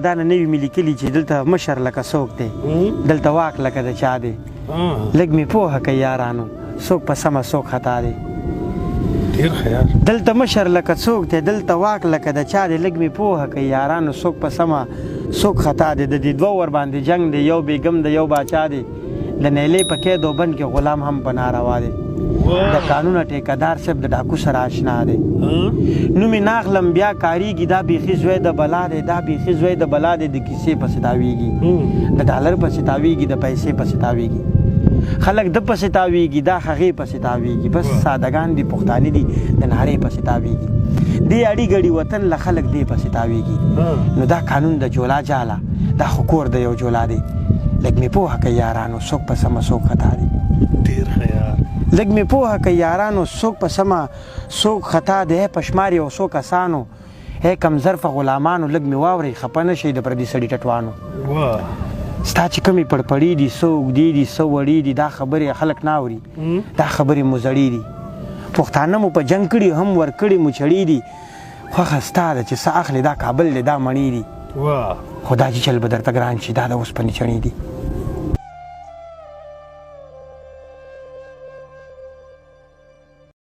دا نه نوي مې لیکلي چې دلته مشر لکه څوک دی دلته واک لکه د چا دی لږ مې پوهه کوي یارانو څوک په سمه څوک خطا دی ډېر خیال دلته مشر لکه څوک دی دلته واک لکه د چا دی لږ مې پوهه کوي یارانو څوک په سمه څوک خطا دی د دې دوه ور باندې جنګ دی یو بیګم دی یو باچا دی د نیلې په قید و بند کې غلام هم په ناروا دی د قانون ټیکهدار صاحب د ډاکو سره آشنا دی نو مې ناخلم بیا کاریږي دا بیخي زوی د بلا دی دا بیخي زوی د بلا دی د کیسې پسې تاویږي د ډالر پسې تاویږي د پیسې پسې تاویږي خلک د پسې تاویږي دا هغې پسې تاویږي بس سادهګان دي پښتانه دي د نارې پسې تاویږي دې اړي ګړي وطن له خلک دې پسې تاویږي نو دا قانون د جولا جاله دا خو کور د یو جولا دی لږ مې پوهه کوي یارانو څوک په سمه څوک خطا دی ډېر خیال لږ مې پوهه کوي یارانو څوک په سمه څوک خطا دی په شمار یو څو کسانو کم ظرفه غلامانو لږ مې واورئ خفه نه شئ د پردي سړي ټټوانو ستا چې کومې پړپړي دي څه اوږدې دي څه وړې دي دا خبرې خلک نه اوري دا خبرې مو زړې دي پښتانه مو په جنګ کړي هم ورکړي مو چړې دي خوښه ستا ده چې څه اخلي دا کابل دی دا مڼې دي خو دا چې چل به درته ګران شي دا د اوسپنې چڼې دي